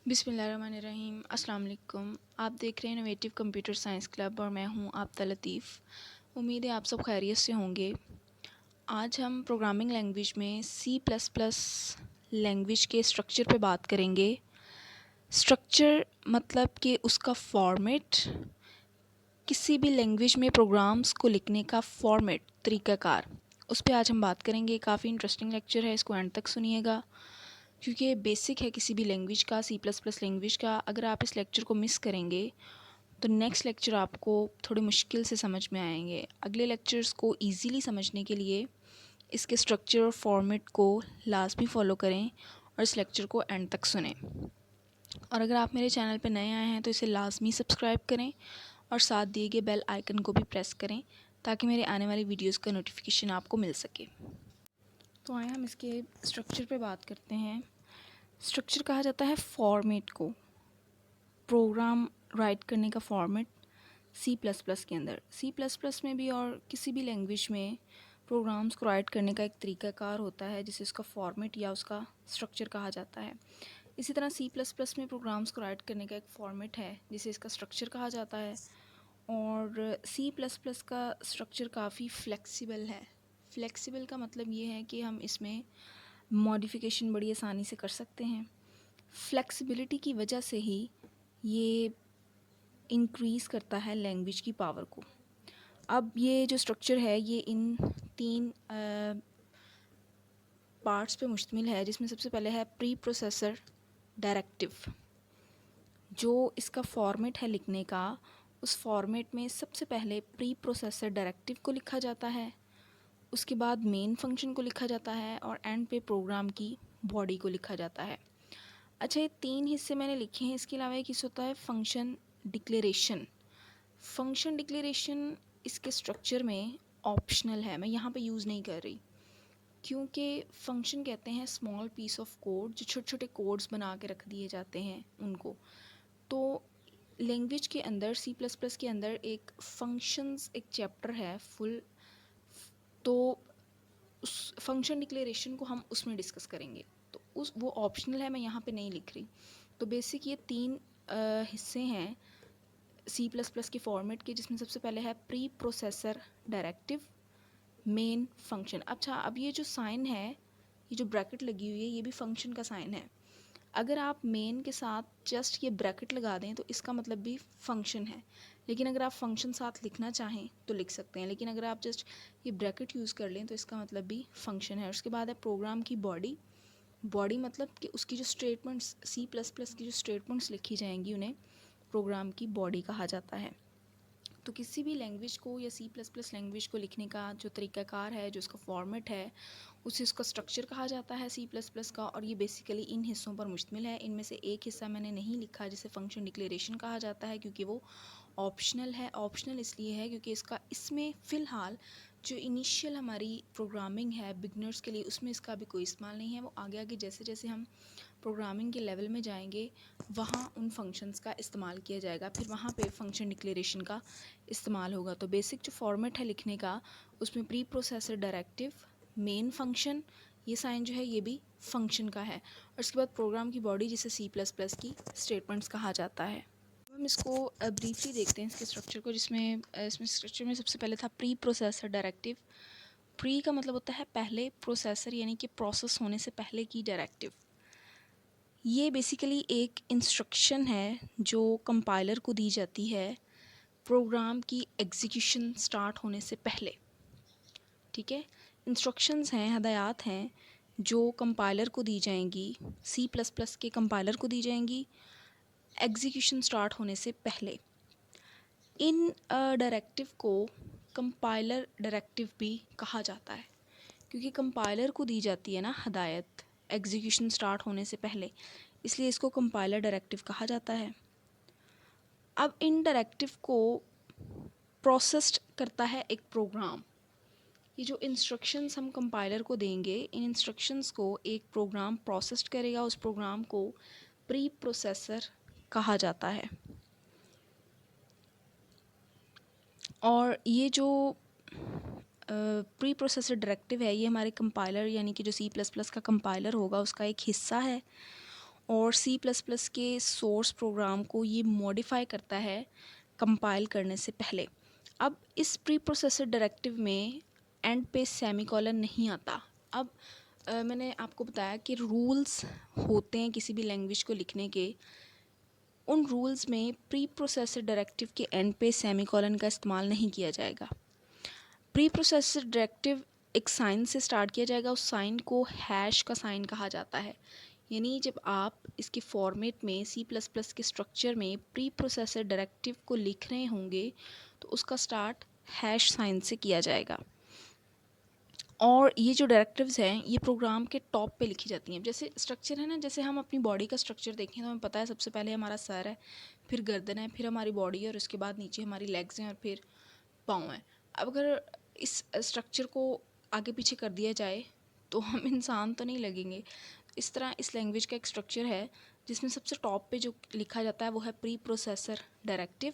बिस्मिल्लाहिर्रहमानिर्रहीम। अस्सलाम वालेकुम। आप देख रहे हैं इनोवेटिव कंप्यूटर साइंस क्लब और मैं हूं आपता लतीफ़। उम्मीद है आप सब खैरियत से होंगे। आज हम प्रोग्रामिंग लैंग्वेज में सी प्लस प्लस लैंग्वेज के स्ट्रक्चर पे बात करेंगे। स्ट्रक्चर मतलब कि उसका फॉर्मेट, किसी भी लैंग्वेज में प्रोग्राम्स को लिखने का फॉर्मेट, तरीक़ाकार, उस पर आज हम बात करेंगे। काफ़ी इंटरेस्टिंग लेक्चर है, इसको एंड तक सुनिएगा क्योंकि ये बेसिक है किसी भी लैंग्वेज का, सी प्लस प्लस लैंग्वेज का। अगर आप इस लेक्चर को मिस करेंगे तो नेक्स्ट लेक्चर आपको थोड़ी मुश्किल से समझ में आएंगे। अगले लेक्चर्स को इजीली समझने के लिए इसके स्ट्रक्चर और फॉर्मेट को लाजमी फ़ॉलो करें और इस लेक्चर को एंड तक सुनें। और अगर आप मेरे चैनल पर नए आए हैं तो इसे लाजमी सब्सक्राइब करें और साथ दिए गए बेल आइकन को भी प्रेस करें ताकि मेरे आने वाली वीडियोस का नोटिफिकेशन आपको मिल सके। तो आए हम इसके स्ट्रक्चर पे बात करते हैं। स्ट्रक्चर कहा जाता है फॉर्मेट को, प्रोग्राम राइट करने का फॉर्मेट सी प्लस प्लस के अंदर। सी प्लस प्लस में भी और किसी भी लैंग्वेज में प्रोग्राम्स को राइट करने का एक तरीक़ाकार होता है जिसे उसका फॉर्मेट या उसका स्ट्रक्चर कहा जाता है। इसी तरह सी प्लस प्लस में प्रोग्राम्स को राइट करने का एक फॉर्मेट है जिसे इसका स्ट्रक्चर कहा जाता है। और सी प्लस प्लस का स्ट्रक्चर काफ़ी फ्लेक्सिबल है। फ्लेक्सिबल का मतलब ये है कि हम इसमें मॉडिफिकेशन बड़ी आसानी से कर सकते हैं। फ्लेक्सिबिलिटी की वजह से ही ये इंक्रीज़ करता है लैंग्वेज की पावर को। अब ये जो स्ट्रक्चर है ये इन तीन पार्ट्स पे मुश्तमिल है, जिसमें सबसे पहले है प्री प्रोसेसर डायरेक्टिव। जो इसका फॉर्मेट है लिखने का, उस फॉर्मेट में सबसे पहले प्री प्रोसेसर डायरेक्टिव को लिखा जाता है, उसके बाद मेन फंक्शन को लिखा जाता है और एंड पे प्रोग्राम की बॉडी को लिखा जाता है। अच्छा, ये तीन हिस्से मैंने लिखे हैं। इसके अलावा एक हिस्सा होता है फंक्शन डिक्लेरेशन। फंक्शन डिक्लेरेशन इसके स्ट्रक्चर में ऑप्शनल है, मैं यहाँ पे यूज़ नहीं कर रही क्योंकि फंक्शन कहते हैं स्मॉल पीस ऑफ कोड, जो छोटे छोटे कोड्स बना के रख दिए जाते हैं उनको। तो लैंग्वेज के अंदर, सी प्लस प्लस के अंदर एक फंक्शंस एक चैप्टर है फुल, तो उस फंक्शन डिक्लेरेशन को हम उसमें डिस्कस करेंगे। तो वो ऑप्शनल है, मैं यहाँ पे नहीं लिख रही। तो बेसिक ये तीन हिस्से हैं सी प्लस प्लस के फॉर्मेट के, जिसमें सबसे पहले है pre processor directive, main function. अच्छा, अब ये जो साइन है, ये जो ब्रैकेट लगी हुई है, ये भी फंक्शन का साइन है। अगर आप मेन के साथ जस्ट ये ब्रैकेट लगा दें तो इसका मतलब भी फंक्शन है, लेकिन अगर आप फंक्शन साथ लिखना चाहें तो लिख सकते हैं, लेकिन अगर आप जस्ट ये ब्रैकेट यूज़ कर लें तो इसका मतलब भी फंक्शन है। उसके बाद है प्रोग्राम की बॉडी। बॉडी मतलब कि उसकी जो स्टेटमेंट्स, सी प्लस प्लस की जो स्टेटमेंट्स लिखी जाएंगी उन्हें प्रोग्राम की बॉडी कहा जाता है। तो किसी भी लैंग्वेज को या सी प्लस प्लस लैंग्वेज को लिखने का जो तरीक़ाकार है, जो उसका फॉर्मेट है, उसे उसका स्ट्रक्चर कहा जाता है सी प्लस प्लस का। और ये बेसिकली इन हिस्सों पर मुश्तमिल है। इनमें से एक हिस्सा मैंने नहीं लिखा जिसे फंक्शन डिक्लेरेशन कहा जाता है, क्योंकि वो ऑप्शनल है। ऑप्शनल इसलिए है क्योंकि इसमें फ़िलहाल जो इनिशियल हमारी प्रोग्रामिंग है बिगनर्स के लिए, उसमें इसका अभी कोई इस्तेमाल नहीं है। वो आगे आगे जैसे जैसे हम प्रोग्रामिंग के लेवल में जाएंगे वहाँ उन फंक्शंस का इस्तेमाल किया जाएगा, फिर वहाँ पे फंक्शन डिक्लेरेशन का इस्तेमाल होगा। तो बेसिक जो फॉर्मेट है लिखने का, उसमें pre processor directive, main function, ये साइन जो है ये भी फंक्शन का है, और उसके बाद प्रोग्राम की बॉडी जिसे सी प्लस प्लस की स्टेटमेंट्स कहा जाता है। हम इसको ब्रीफली देखते हैं इसके स्ट्रक्चर को, जिसमें इसमें स्ट्रक्चर में सबसे पहले था प्री प्रोसेसर डायरेक्टिव। प्री का मतलब होता है पहले, प्रोसेसर यानी कि प्रोसेस होने से पहले की डायरेक्टिव। ये बेसिकली एक इंस्ट्रक्शन है जो कंपाइलर को दी जाती है प्रोग्राम की एग्जीक्यूशन स्टार्ट होने से पहले। ठीक है, इंस्ट्रक्शंस हैं, हदायत हैं जो कंपाइलर को दी जाएंगी, सी प्लस प्लस के कंपाइलर को दी जाएंगी एग्जीक्यूशन स्टार्ट होने से पहले। इन डायरेक्टिव को कंपाइलर डायरेक्टिव भी कहा जाता है, क्योंकि कंपाइलर को दी जाती है ना हदायत एग्जीक्यूशन स्टार्ट होने से पहले, इसलिए इसको कंपाइलर डायरेक्टिव कहा जाता है। अब इन डायरेक्टिव को प्रोसेस्ड करता है एक प्रोग्राम। ये जो इंस्ट्रक्शंस हम कंपाइलर को देंगे, इन इंस्ट्रक्शंस को एक प्रोग्राम प्रोसेस्ड करेगा। उस प्रोग्राम को प्री प्रोसेसर कहा जाता है। और ये जो प्री प्रोसेसर डायरेक्टिव है, ये हमारे कंपाइलर यानी कि जो सी प्लस प्लस का कंपाइलर होगा उसका एक हिस्सा है, और सी प्लस प्लस के सोर्स प्रोग्राम को ये मॉडिफाई करता है कंपाइल करने से पहले। अब इस प्री प्रोसेसर डायरेक्टिव में एंड पे सेमीकोलन नहीं आता। अब मैंने आपको बताया कि रूल्स होते हैं किसी भी लैंग्वेज को लिखने के, उन रूल्स में प्री प्रोसेसर डायरेक्टिव के एंड पे सेमीकोलन का इस्तेमाल नहीं किया जाएगा। प्री प्रोसेसर डायरेक्टिव एक साइन से स्टार्ट किया जाएगा, उस साइन को हैश का साइन कहा जाता है। यानी जब आप इसके फॉर्मेट में सी प्लस प्लस के स्ट्रक्चर में प्री प्रोसेसर डायरेक्टिव को लिख रहे होंगे तो उसका स्टार्ट हैश साइन से किया जाएगा। और ये जो डायरेक्टिव्स हैं ये प्रोग्राम के टॉप पे लिखी जाती हैं। जैसे स्ट्रक्चर है ना, जैसे हम अपनी बॉडी का स्ट्रक्चर देखें तो हमें पता है सबसे पहले हमारा सर है, फिर गर्दन है, फिर हमारी बॉडी है और उसके बाद नीचे हमारी लेग्स हैं और फिर पाँव हैं। अब अगर इस स्ट्रक्चर को आगे पीछे कर दिया जाए तो हम इंसान तो नहीं लगेंगे। इस तरह इस लैंग्वेज का एक स्ट्रक्चर है जिसमें सबसे टॉप पे जो लिखा जाता है वो है प्री प्रोसेसर डायरेक्टिव।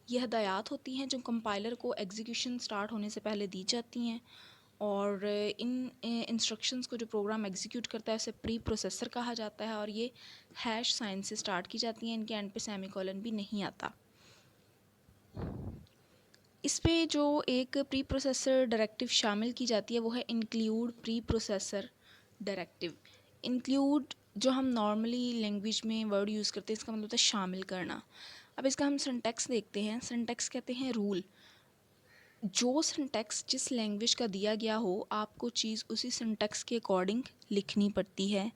यह हदायत होती हैं जो कंपाइलर को एग्जीक्यूशन स्टार्ट होने से पहले दी जाती हैं, और इन इंस्ट्रक्शंस को जो प्रोग्राम एग्जीक्यूट करता है उसे प्री प्रोसेसर कहा जाता है, और ये हैश साइन से स्टार्ट की जाती हैं। इनके एंड पे सेमीकोलन भी नहीं आता। इस पे जो एक प्री प्रोसेसर डायरेक्टिव शामिल की जाती है वो है include pre processor directive. Include जो हम नॉर्मली लैंग्वेज में वर्ड यूज़ करते हैं इसका मतलब होता है शामिल करना। अब इसका हम सिंटैक्स देखते हैं। सिंटैक्स कहते हैं रूल। जो सिंटैक्स जिस लैंग्वेज का दिया गया हो आपको चीज़ उसी सिंटैक्स के अकॉर्डिंग लिखनी पड़ती है।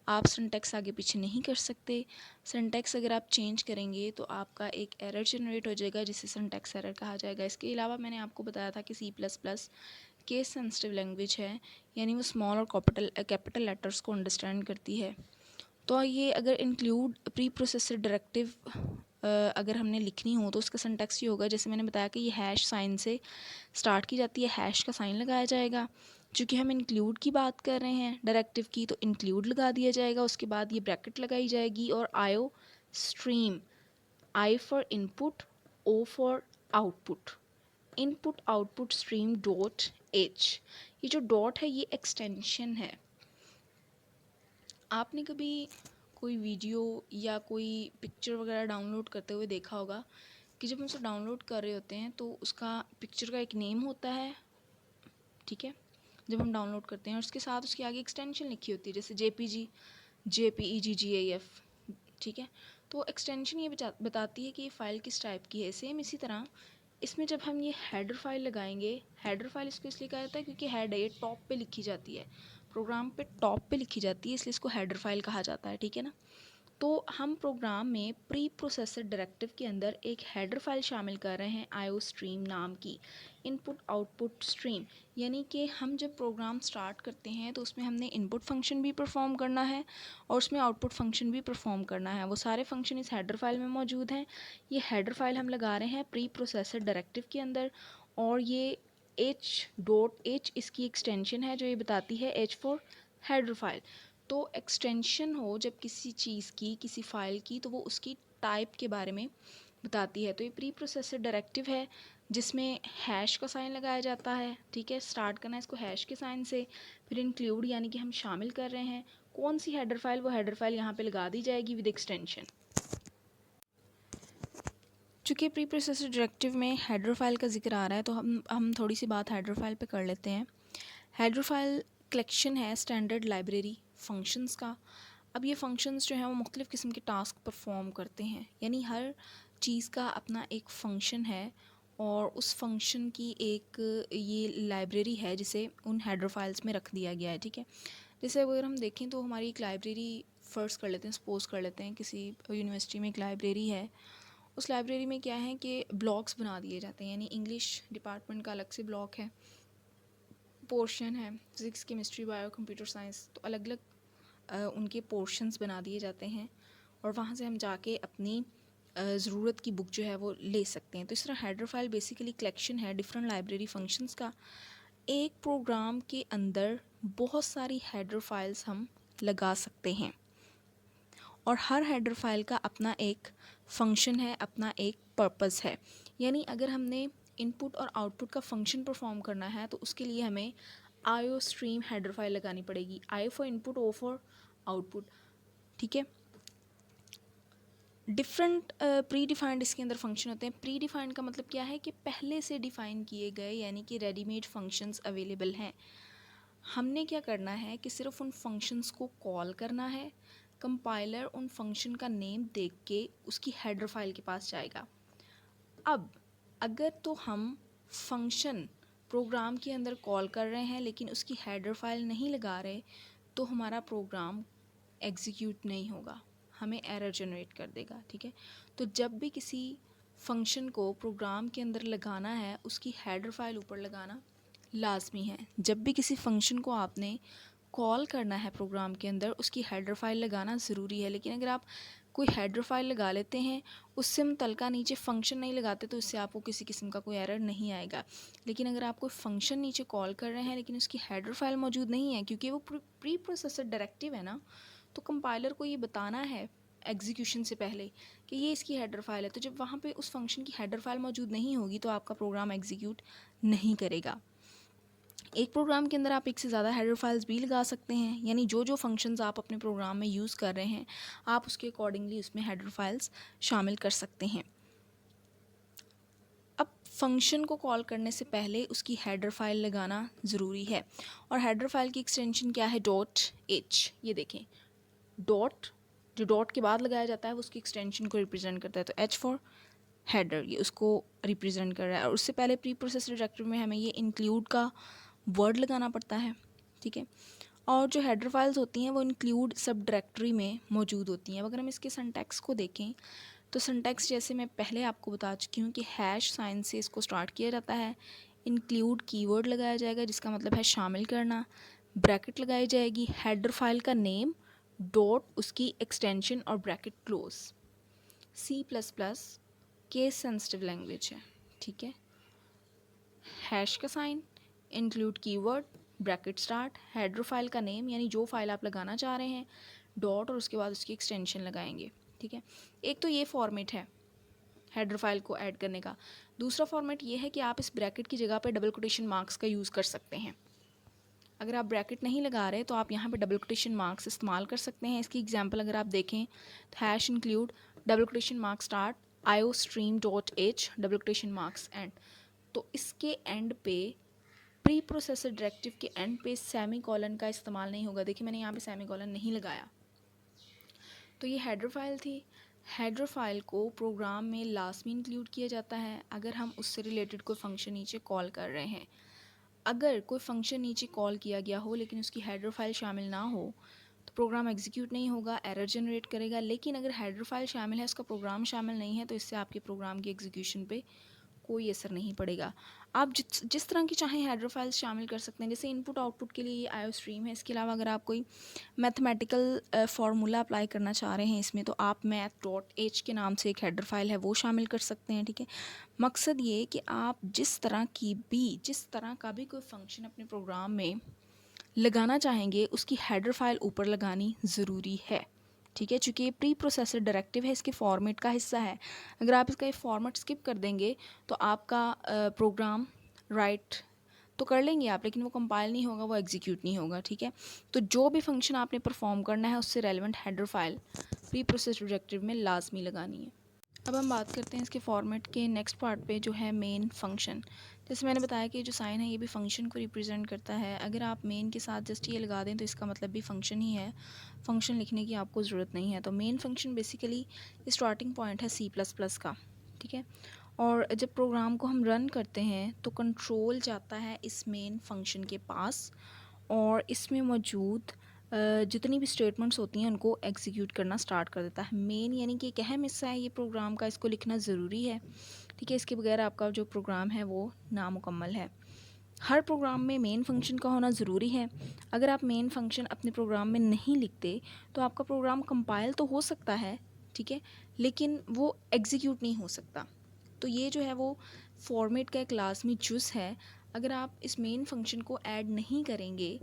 आप सिंटैक्स आगे पीछे नहीं कर सकते। सिंटैक्स अगर आप चेंज करेंगे तो आपका एक एरर जनरेट हो जाएगा जिसे सिंटैक्स एरर कहा जाएगा। इसके अलावा मैंने आपको बताया था कि C plus plus case sensitive language है, यानी वो स्मॉल और कैपिटल लेटर्स को अंडरस्टैंड करती है। तो ये अगर इंक्लूड प्री प्रोसेसर डायरेक्टिव अगर हमने लिखनी हो तो उसका सिंटैक्स ये होगा, जैसे मैंने बताया कि ये हैश साइन से स्टार्ट की जाती है, हैश का साइन लगाया जाएगा। चूँकि हम इंक्लूड की बात कर रहे हैं डायरेक्टिव की तो इंक्लूड लगा दिया जाएगा, उसके बाद ये ब्रैकेट लगाई जाएगी और iostream, I for input, O for output, input output stream dot h. ये जो डॉट है ये एक्सटेंशन है। आपने कभी कोई वीडियो या कोई पिक्चर वगैरह डाउनलोड करते हुए देखा होगा कि जब हम उसे डाउनलोड कर रहे होते हैं तो उसका पिक्चर का एक नेम होता है, ठीक है, जब हम डाउनलोड करते हैं, और उसके साथ उसके आगे एक्सटेंशन लिखी होती है जैसे JPG, JPEG, ठीक है। तो एक्सटेंशन ये बताती है कि ये फ़ाइल किस टाइप की है। सेम इसी तरह इसमें जब हम ये हेडर फाइल लगाएंगे, हेडर फाइल इसको इसलिए कहा जाता है क्योंकि हेड है ये टॉप पे लिखी जाती है, प्रोग्राम पे टॉप पे लिखी जाती है, इसलिए इसको हेडर फाइल कहा जाता है, ठीक है ना। तो हम प्रोग्राम में प्री प्रोसेसर डायरेक्टिव के अंदर एक हेडर फाइल शामिल कर रहे हैं आयो स्ट्रीम नाम की, इनपुट आउटपुट स्ट्रीम। यानी कि हम जब प्रोग्राम स्टार्ट करते हैं तो उसमें हमने इनपुट फंक्शन भी परफॉर्म करना है और उसमें आउटपुट फंक्शन भी परफॉर्म करना है। वो सारे फंक्शन इस हेडर फाइल में मौजूद हैं। ये हेडर फाइल हम लगा रहे हैं प्री प्रोसेसर डायरेक्टिव के अंदर, और ये H.H इसकी एक्सटेंशन है जो ये बताती है H फॉर हेडर फाइल। तो एक्सटेंशन हो जब किसी चीज़ की, किसी फ़ाइल की, तो वो उसकी टाइप के बारे में बताती है। तो ये प्री प्रोसेसर डायरेक्टिव है जिसमें हैश का साइन लगाया जाता है, ठीक है। स्टार्ट करना है इसको हैश के साइन से, फिर इंक्लूड यानी कि हम शामिल कर रहे हैं कौन सी हेडर फाइल, वो हेडर फाइल यहाँ पे लगा दी जाएगी विद एक्सटेंशन। चूँकि प्री प्रोसेसर डायरेक्टिव में हेडर फाइल का जिक्र आ रहा है तो हम थोड़ी सी बात हेडर फाइल पे कर लेते हैं। हेडर फाइल कलेक्शन है स्टैंडर्ड लाइब्रेरी फंक्शंस का। अब ये फंक्शंस जो हैं वो मुख्तलिफ़ किस्म के टास्क परफॉर्म करते हैं, यानी हर चीज़ का अपना एक फ़ंक्शन है और उस फंक्शन की एक ये लाइब्रेरी है जिसे उन हेडर फाइल्स में रख दिया गया है, ठीक है। जैसे अगर हम देखें तो हमारी एक लाइब्रेरी फ़र्ज़ कर लेते हैं, सपोज़ कर लेते हैं किसी यूनिवर्सिटी में एक लाइब्रेरी है। उस लाइब्रेरी में क्या है कि ब्लॉक्स बना दिए जाते हैं, यानी इंग्लिश डिपार्टमेंट का अलग से ब्लॉक है, पोर्शन है physics, chemistry, bio, computer science, तो अलग अलग उनके पोर्शंस बना दिए जाते हैं और वहाँ से हम जाके अपनी ज़रूरत की बुक जो है वो ले सकते हैं। तो इस तरह हेडर फाइल बेसिकली कलेक्शन है डिफरेंट लाइब्रेरी फंक्शंस का। एक प्रोग्राम के अंदर बहुत सारी हेडर फाइल्स हम लगा सकते हैं और हर हेडर फाइल का अपना एक फंक्शन है, अपना एक पर्पस है। यानी अगर हमने इनपुट और आउटपुट का फंक्शन परफॉर्म करना है तो उसके लिए हमें आयो स्ट्रीम हेडर फाइल लगानी पड़ेगी, I for input, O for output, ठीक है। डिफरेंट प्री डिफाइंड इसके अंदर फंक्शन होते हैं। प्री डिफाइंड का मतलब क्या है कि पहले से डिफ़ाइन किए गए, यानी कि रेडीमेड फंक्शंस अवेलेबल हैं। हमने क्या करना है कि सिर्फ उन फंक्शंस को कॉल करना है। कंपाइलर उन फंक्शन का नेम देख के उसकी हेडर फाइल के पास जाएगा। अब अगर तो हम फंक्शन प्रोग्राम के अंदर कॉल कर रहे हैं लेकिन उसकी हेडर फाइल नहीं लगा रहे, तो हमारा प्रोग्राम एग्जीक्यूट नहीं होगा, हमें एरर जनरेट कर देगा। ठीक है, तो जब भी किसी फंक्शन को प्रोग्राम के अंदर लगाना है, उसकी हेडर फाइल ऊपर लगाना लाजमी है। जब भी किसी फंक्शन को आपने कॉल करना है प्रोग्राम के अंदर, उसकी हेडर फाइल लगाना ज़रूरी है। लेकिन अगर आप कोई हेडर फाइल लगा लेते हैं, उससे मुतलका नीचे फंक्शन नहीं लगाते, तो इससे आपको किसी किस्म का कोई एरर नहीं आएगा। लेकिन अगर आप कोई फंक्शन नीचे कॉल कर रहे हैं लेकिन उसकी हेडर फाइल मौजूद नहीं है, क्योंकि वो प्री प्रोसेसर डायरेक्टिव है ना, तो कंपाइलर को ये बताना है एग्जीक्यूशन से पहले कि ये इसकी हेडर फाइल है। तो जब वहाँ पे उस फंक्शन की हेडर फाइल मौजूद नहीं होगी तो आपका प्रोग्राम एग्जीक्यूट नहीं करेगा। एक प्रोग्राम के अंदर आप एक से ज़्यादा हेडर फाइल्स भी लगा सकते हैं, यानी जो जो फंक्शंस आप अपने प्रोग्राम में यूज़ कर रहे हैं, आप उसके अकॉर्डिंगली उसमें हेडर फाइल्स शामिल कर सकते हैं। अब फंक्शन को कॉल करने से पहले उसकी हेडर फाइल लगाना ज़रूरी है, और हेडर फाइल की एक्सटेंशन क्या है? .h। ये देखें, डॉट, जो डॉट के बाद लगाया जाता है वो उसकी एक्सटेंशन को रिप्रेजेंट करता है। तो h फॉर हेडर, ये उसको रिप्रेजेंट कर रहा है। और उससे पहले प्री प्रोसेसर डायरेक्टरी में हमें ये इंक्लूड का वर्ड लगाना पड़ता है। ठीक है, और जो हेडर फाइल्स होती हैं वो इंक्लूड सब डायरेक्टरी में मौजूद होती हैं। अगर हम इसके सिंटैक्स को देखें तो सिंटैक्स जैसे मैं पहले आपको बता चुकी हूँ कि हैश साइन से इसको स्टार्ट किया जाता है। इंक्लूड कीवर्ड लगाया जाएगा जिसका मतलब है शामिल करना, ब्रैकेट लगाई जाएगी, हेडर फाइल का नेम, डॉट उसकी एक्सटेंशन और bracket close. C++ case sensitive language है। ठीक है, हैश का sign, include keyword, bracket start, header file का नेम यानी जो फाइल आप लगाना चाह रहे हैं, डॉट और उसके बाद उसकी एक्सटेंशन लगाएंगे। ठीक है, एक तो ये फॉर्मेट है हेडर फाइल को ऐड करने का। दूसरा फॉर्मेट ये है कि आप इस ब्रैकेट की जगह पे डबल कोटेशन मार्क्स का यूज़ कर सकते हैं। अगर आप ब्रैकेट नहीं लगा रहे तो आप यहाँ पे डबल कोटेशन मार्क्स इस्तेमाल कर सकते हैं। इसकी एग्जांपल अगर आप देखें तो hash include double quotation marks start iostream.h double quotation marks and. तो इसके एंड पे प्री प्रोसेसर डायरेक्टिव के एंड पे सेमी कॉलन का इस्तेमाल नहीं होगा। देखिए मैंने यहाँ पे सेमी कॉलन नहीं लगाया। तो ये हेडर फाइल थी। हेडर फाइल को प्रोग्राम में लास्ट में इंक्लूड किया जाता है अगर हम उससे रिलेटेड कोई फंक्शन नीचे कॉल कर रहे हैं। अगर कोई फंक्शन नीचे कॉल किया गया हो लेकिन उसकी हेडर फाइल शामिल ना हो तो प्रोग्राम एग्जीक्यूट नहीं होगा, एरर जनरेट करेगा। लेकिन अगर हेडर फाइल शामिल है, उसका प्रोग्राम शामिल नहीं है, तो इससे आपके प्रोग्राम की एग्जीक्यूशन पे कोई असर नहीं पड़ेगा। आप जिस तरह की चाहें हेडर फाइल्स शामिल कर सकते हैं। जैसे इनपुट आउटपुट के लिए ये iostream है। इसके अलावा अगर आप कोई मैथमेटिकल फार्मूला अप्लाई करना चाह रहे हैं इसमें, तो आप math.h के नाम से एक हेडर फाइल है वो शामिल कर सकते हैं। ठीक है, मकसद ये कि आप जिस तरह का भी कोई फंक्शन अपने प्रोग्राम में लगाना चाहेंगे उसकी हेडर फाइल ऊपर लगानी ज़रूरी है। ठीक है, चूँकि ये प्री प्रोसेसर डायरेक्टिव है, इसके फॉर्मेट का हिस्सा है। अगर आप इसका ये फॉर्मेट स्किप कर देंगे तो आपका प्रोग्राम राइट तो कर लेंगे आप, लेकिन वो कंपाइल नहीं होगा, वो एग्जीक्यूट नहीं होगा। ठीक है, तो जो भी फंक्शन आपने परफॉर्म करना है उससे relevant header file pre processor directive में लाजमी लगानी है। अब हम बात करते हैं इसके फॉर्मेट के नेक्स्ट पार्ट पे, जो है मेन फंक्शन। जैसे मैंने बताया कि जो साइन है ये भी फंक्शन को रिप्रेजेंट करता है। अगर आप मेन के साथ जस्ट ये लगा दें तो इसका मतलब भी फंक्शन ही है, फंक्शन लिखने की आपको ज़रूरत नहीं है। तो main function basically starting point है C++ का। ठीक है, और जब प्रोग्राम को हम रन करते हैं तो कंट्रोल जाता है इस मेन फंक्शन के पास, और इसमें मौजूद जितनी भी स्टेटमेंट्स होती हैं उनको एग्जीक्यूट करना स्टार्ट कर देता है। मेन यानी कि एक अहम हिस्सा है ये प्रोग्राम का, इसको लिखना ज़रूरी है। ठीक है, इसके बगैर आपका जो प्रोग्राम है वो नामुकम्मल है। हर प्रोग्राम में मेन फंक्शन का होना ज़रूरी है। अगर आप मेन फंक्शन अपने प्रोग्राम में नहीं लिखते तो आपका प्रोग्राम कंपाइल तो हो सकता है, ठीक है, लेकिन वो एग्जीक्यूट नहीं हो सकता। तो ये जो है वो फॉर्मेट का एक लाजमी जुज़ है। अगर आप इस मेन फंक्शन को ऐड नहीं करेंगे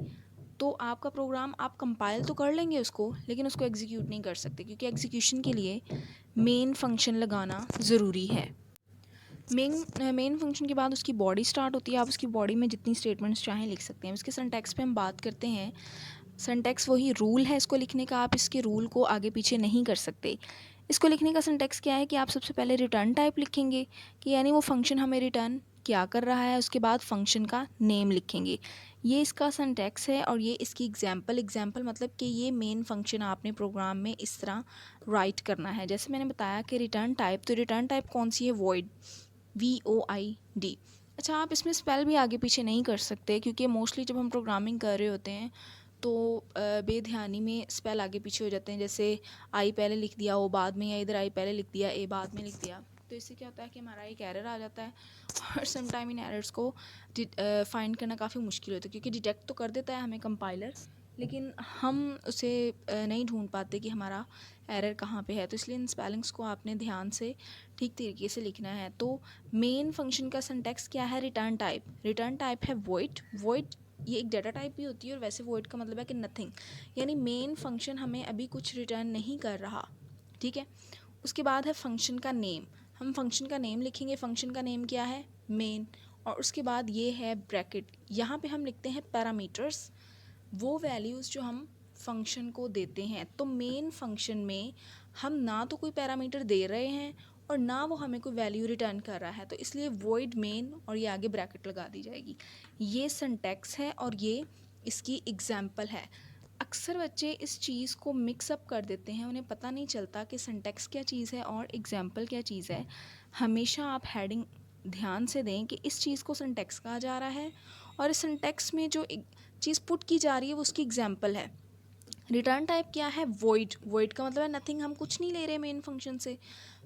तो आपका प्रोग्राम, आप कंपाइल तो कर लेंगे उसको, लेकिन उसको एग्जीक्यूट नहीं कर सकते, क्योंकि एग्जीक्यूशन के लिए मेन फंक्शन लगाना ज़रूरी है। मेन फंक्शन के बाद उसकी बॉडी स्टार्ट होती है। आप उसकी बॉडी में जितनी स्टेटमेंट्स चाहें लिख सकते हैं। उसके सिंटैक्स पे हम बात करते हैं। सिंटैक्स वही रूल है इसको लिखने का, आप इसके रूल को आगे पीछे नहीं कर सकते। इसको लिखने का सिंटेक्स क्या है कि आप सबसे पहले रिटर्न टाइप लिखेंगे कि यानी वो फंक्शन हमें रिटर्न क्या कर रहा है, उसके बाद फंक्शन का नेम लिखेंगे। ये इसका सिंटेक्स है और ये इसकी एग्जांपल मतलब कि ये मेन फंक्शन आपने प्रोग्राम में इस तरह राइट करना है। जैसे मैंने बताया कि रिटर्न टाइप, तो रिटर्न टाइप कौन सी है? Void, VOID। अच्छा, आप इसमें स्पेल भी आगे पीछे नहीं कर सकते क्योंकि मोस्टली जब हम प्रोग्रामिंग कर रहे होते हैं तो बेध्यानी में स्पेल आगे पीछे हो जाते हैं। जैसे आई पहले लिख दिया, ओ बाद में, या इधर आई पहले लिख दिया, ए बाद में लिख दिया। तो इससे क्या होता है कि हमारा एक एरर आ जाता है और सम टाइम इन एरर्स को फाइंड करना काफ़ी मुश्किल होता है क्योंकि डिटेक्ट तो कर देता है हमें कंपाइलर, लेकिन हम उसे नहीं ढूंढ पाते कि हमारा एरर कहाँ पे है। तो इसलिए इन स्पेलिंग्स को आपने ध्यान से ठीक तरीके से लिखना है। तो मेन फंक्शन का सिंटेक्स क्या है? Return type. रिटर्न टाइप है वॉइड। वॉइड ये एक डाटा टाइप भी होती है और वैसे वॉइड का मतलब है कि नथिंग, यानी मेन फंक्शन हमें अभी कुछ रिटर्न नहीं कर रहा, ठीक है। उसके बाद है फंक्शन का नेम। हम फंक्शन का नेम लिखेंगे। फंक्शन का नेम क्या है? मेन। और उसके बाद ये है ब्रैकेट। यहाँ पे हम लिखते हैं पैरामीटर्स, वो वैल्यूज़ जो हम फंक्शन को देते हैं। तो मेन फंक्शन में हम ना तो कोई पैरामीटर दे रहे हैं और ना वो हमें कोई वैल्यू रिटर्न कर रहा है, तो इसलिए वॉइड मेन और ये आगे ब्रैकेट लगा दी जाएगी। ये सिंटैक्स है और ये इसकी एग्जाम्पल है। अक्सर बच्चे इस चीज़ को मिक्सअप कर देते हैं, उन्हें पता नहीं चलता कि सिंटैक्स क्या चीज़ है और एग्जाम्पल क्या चीज़ है। हमेशा आप हेडिंग ध्यान से दें कि इस चीज़ को सिंटैक्स कहा जा रहा है और इस सिंटैक्स में जो चीज़ पुट की जा रही है वो उसकी एग्जाम्पल है। रिटर्न टाइप क्या है? वॉइड। वॉइड का मतलब है नथिंग, हम कुछ नहीं ले रहे मेन फंक्शन से।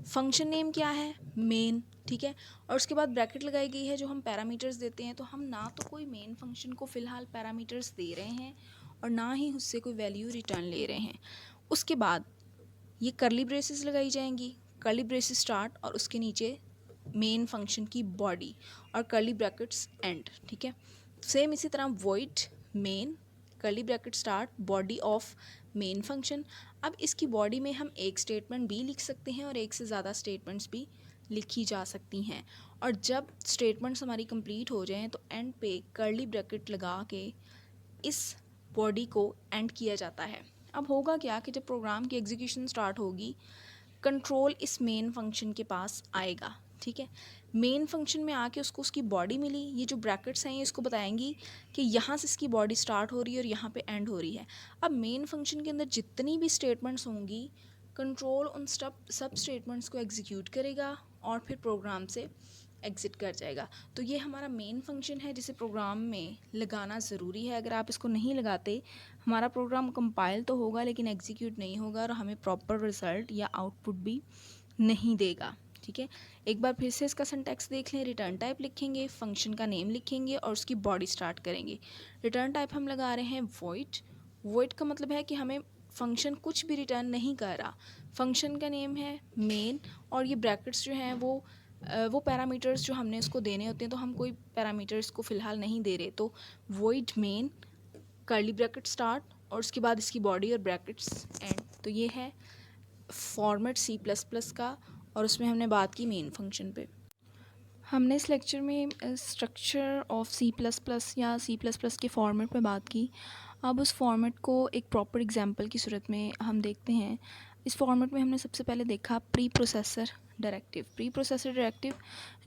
फंक्शन नेम क्या है? मेन, ठीक है। और उसके बाद ब्रैकेट लगाई गई है जो हम पैरामीटर्स देते हैं। तो हम ना तो कोई मेन फंक्शन को फ़िलहाल पैरामीटर्स दे रहे हैं और ना ही उससे कोई वैल्यू रिटर्न ले रहे हैं। उसके बाद ये कर्ली ब्रेसेस लगाई जाएंगी, कर्ली ब्रेसेस स्टार्ट और उसके नीचे मेन फंक्शन की बॉडी और कर्ली ब्रैकेट्स एंड, ठीक है। सेम इसी तरह void main, curly bracket start, body of main function. अब इसकी बॉडी में हम एक स्टेटमेंट भी लिख सकते हैं और एक से ज़्यादा स्टेटमेंट्स भी लिखी जा सकती हैं। और जब स्टेटमेंट्स हमारी कंप्लीट हो जाएं तो एंड पे कर्ली ब्रैकेट लगा के इस बॉडी को एंड किया जाता है। अब होगा क्या कि जब प्रोग्राम की एग्जीक्यूशन स्टार्ट होगी, कंट्रोल इस मेन फंक्शन के पास आएगा, ठीक है। मेन फंक्शन में आके उसको उसकी बॉडी मिली, ये जो ब्रैकेट्स हैं ये इसको बताएंगी कि यहाँ से इसकी बॉडी स्टार्ट हो रही है और यहाँ पे एंड हो रही है। अब मेन फंक्शन के अंदर जितनी भी स्टेटमेंट्स होंगी, कंट्रोल उन सब स्टेटमेंट्स को एग्जीक्यूट करेगा और फिर प्रोग्राम से एग्ज़िट कर जाएगा। तो ये हमारा मेन फंक्शन है जिसे प्रोग्राम में लगाना ज़रूरी है। अगर आप इसको नहीं लगाते, हमारा प्रोग्राम कंपाइल तो होगा लेकिन एग्जीक्यूट नहीं होगा और हमें प्रॉपर रिज़ल्ट या आउटपुट भी नहीं देगा, ठीक है। एक बार फिर से इसका सिंटैक्स देख लें। रिटर्न टाइप लिखेंगे, फंक्शन का नेम लिखेंगे और उसकी बॉडी स्टार्ट करेंगे। रिटर्न टाइप हम लगा रहे हैं वॉइड। वॉइड का मतलब है कि हमें फंक्शन कुछ भी रिटर्न नहीं कर रहा। फंक्शन का नेम है मेन और ये ब्रैकेट्स जो हैं वो पैरामीटर्स जो हमने उसको देने होते हैं, तो हम कोई पैरामीटर्स को फ़िलहाल नहीं दे रहे। तो void main, curly bracket start और उसके बाद इसकी बॉडी और ब्रैकेट्स एंड। तो ये है फॉर्मेट C++ का और उसमें हमने बात की मेन फंक्शन पे। हमने इस लेक्चर में स्ट्रक्चर ऑफ C++ या C++ के फॉर्मेट पे बात की। अब उस फॉर्मेट को एक प्रॉपर एग्जांपल की सूरत में हम देखते हैं। इस फॉर्मेट में हमने सबसे पहले देखा pre processor directive. Pre processor directive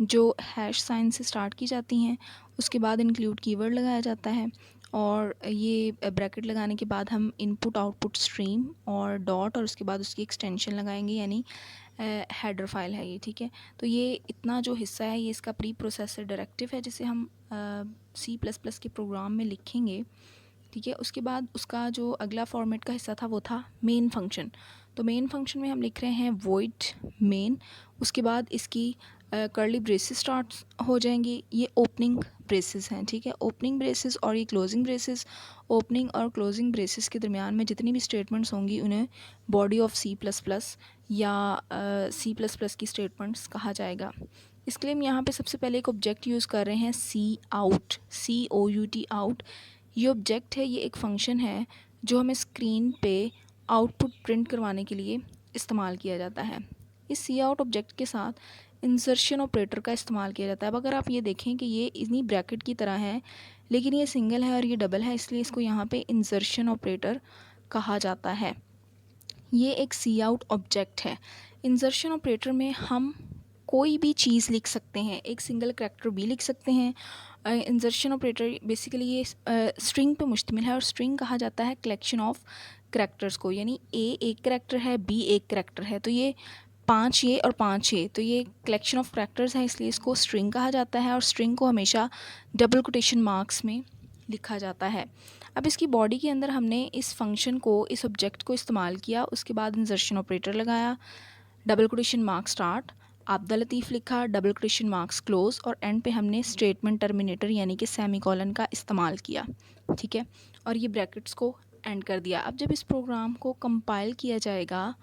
जो हैश साइन से स्टार्ट की जाती हैं, उसके बाद इंक्लूड कीवर्ड लगाया जाता है और ये ब्रैकेट लगाने के बाद हम इनपुट आउटपुट स्ट्रीम और डॉट और उसके बाद उसकी एक्सटेंशन लगाएंगे, यानी हेडर फाइल है ये, ठीक है। तो ये इतना जो हिस्सा है ये इसका प्री प्रोसेसर डायरेक्टिव है जिसे हम C++ के प्रोग्राम में लिखेंगे, ठीक है। उसके बाद उसका जो अगला फॉर्मेट का हिस्सा था वो था मेन फंक्शन। तो मेन फंक्शन में हम लिख रहे हैं वॉइड मेन, उसके बाद इसकी कर्ली ब्रेसेस स्टार्ट हो जाएंगी। ये ओपनिंग ब्रेसेस हैं, ठीक है। ओपनिंग ब्रेसेस और ये क्लोजिंग ब्रेसेस। ओपनिंग और क्लोजिंग ब्रेसेस के दरमियान में जितनी भी स्टेटमेंट्स होंगी उन्हें बॉडी ऑफ C++ या C++ की स्टेटमेंट्स कहा जाएगा। इसके लिए हम यहाँ पे सबसे पहले एक ऑब्जेक्ट यूज़ कर रहे हैं COUT, COUT आउट। ये ऑब्जेक्ट है, ये एक फंक्शन है जो हमें स्क्रीन पे आउटपुट प्रिंट करवाने के लिए इस्तेमाल किया जाता है। इस cout ऑब्जेक्ट के साथ इंसर्शन ऑपरेटर का इस्तेमाल किया जाता है। अब अगर आप ये देखें कि ये इतनी ब्रैकेट की तरह है लेकिन ये सिंगल है और ये डबल है, इसलिए इसको यहाँ पे इंसर्शन ऑपरेटर कहा जाता है। ये एक सी आउट ऑब्जेक्ट है। इंसर्शन ऑपरेटर में हम कोई भी चीज़ लिख सकते हैं, एक सिंगल करैक्टर भी लिख सकते हैं। इंसर्शन ऑपरेटर बेसिकली ये स्ट्रिंग पे मुश्तमिल है, और स्ट्रिंग कहा जाता है कलेक्शन ऑफ करैक्टर्स को, यानी ए एक करैक्टर है, बी एक करैक्टर है, तो ये 5 ये और 5 ये, तो ये कलेक्शन ऑफ करैक्टर्स है, इसलिए इसको स्ट्रिंग कहा जाता है। और स्ट्रिंग को हमेशा डबल कोटेशन मार्क्स में लिखा जाता है। अब इसकी बॉडी के अंदर हमने इस फंक्शन को, इस ऑब्जेक्ट को इस्तेमाल किया, उसके बाद इंसर्शन ऑपरेटर लगाया, double quotation marks start, Abdul Latif लिखा, डबल कोटेशन मार्क्स क्लोज, और एंड पे हमने स्टेटमेंट टर्मिनेटर यानी कि सेमीकोलन का इस्तेमाल किया, ठीक है, और ये ब्रैकेट्स को एंड कर दिया। अब जब इस प्रोग्राम को कंपाइल किया जाएगा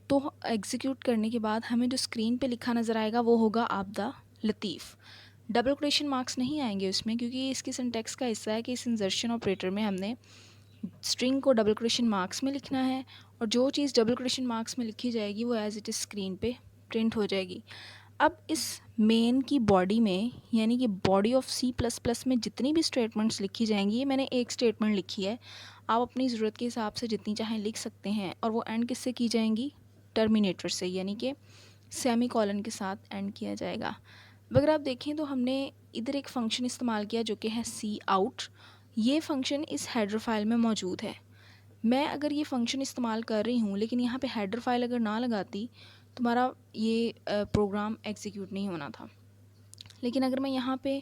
तो एग्जीक्यूट करने के बाद हमें जो स्क्रीन पे लिखा नज़र आएगा वो होगा Abdul Latif. Double quotation marks नहीं आएंगे उसमें, क्योंकि इसकी सिंटैक्स का हिस्सा है कि इस इंसर्शन ऑपरेटर में हमने स्ट्रिंग को डबल कोटेशन मार्क्स में लिखना है, और जो चीज़ डबल कोटेशन मार्क्स में लिखी जाएगी वो एज इट इज़ स्क्रीन पे प्रिंट हो जाएगी। अब इस मेन की बॉडी में, यानी कि body of C plus plus में जितनी भी स्टेटमेंट्स लिखी जाएंगी, ये मैंने एक स्टेटमेंट लिखी है, आप अपनी ज़रूरत के हिसाब से जितनी चाहें लिख सकते हैं, और वो एंड किससे की जाएंगी, टर्मिनेटर से, यानी कि सेमी कॉलन के साथ एंड किया जाएगा। अगर आप देखें तो हमने इधर एक फ़ंक्शन इस्तेमाल किया जो कि है सी आउट। ये फ़ंक्शन इस हेडर फाइल में मौजूद है। मैं अगर ये फ़ंक्शन इस्तेमाल कर रही हूँ लेकिन यहाँ पे हेडर फाइल अगर ना लगाती तो हमारा ये प्रोग्राम एग्जीक्यूट नहीं होना था। लेकिन अगर मैं यहाँ पे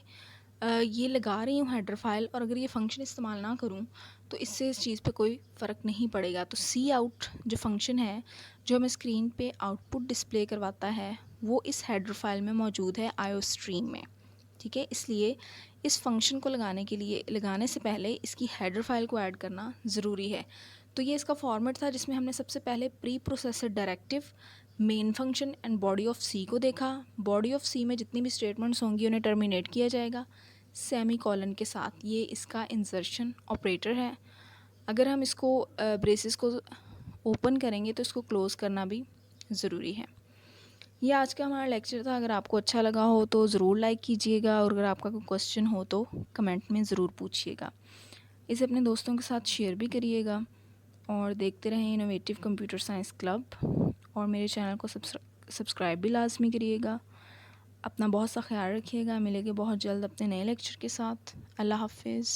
ये लगा रही हूँ हेडर फाइल, और अगर ये फ़ंक्शन इस्तेमाल ना करूँ तो इससे इस चीज़ पे कोई फ़र्क नहीं पड़ेगा। तो सी आउट जो फंक्शन है जो हमें स्क्रीन पे आउटपुट डिस्प्ले करवाता है वो इस हेडर फाइल में मौजूद है आईओ स्ट्रीम में, ठीक है। इसलिए इस फंक्शन को लगाने से पहले इसकी हेडर फाइल को ऐड करना ज़रूरी है। तो ये इसका फॉर्मेट था जिसमें हमने सबसे पहले preprocessor directive, main function and body of C को देखा। बॉडी ऑफ सी में जितनी भी स्टेटमेंट्स होंगी उन्हें टर्मिनेट किया जाएगा सेमी कॉलन के साथ। ये इसका इंसर्शन ऑपरेटर है। अगर हम इसको ब्रेसेस को ओपन करेंगे तो इसको क्लोज़ करना भी ज़रूरी है। ये आज का हमारा लेक्चर था। अगर आपको अच्छा लगा हो तो ज़रूर लाइक कीजिएगा, और अगर आपका कोई क्वेश्चन हो तो कमेंट में ज़रूर पूछिएगा। इसे अपने दोस्तों के साथ शेयर भी करिएगा, और देखते रहें इनोवेटिव कंप्यूटर साइंस क्लब, और मेरे चैनल को सब्सक्राइब भी लाजमी करिएगा। अपना बहुत सा ख्याल रखिएगा। मिलेंगे बहुत जल्द अपने नए लेक्चर के साथ। अल्लाह हाफिज़।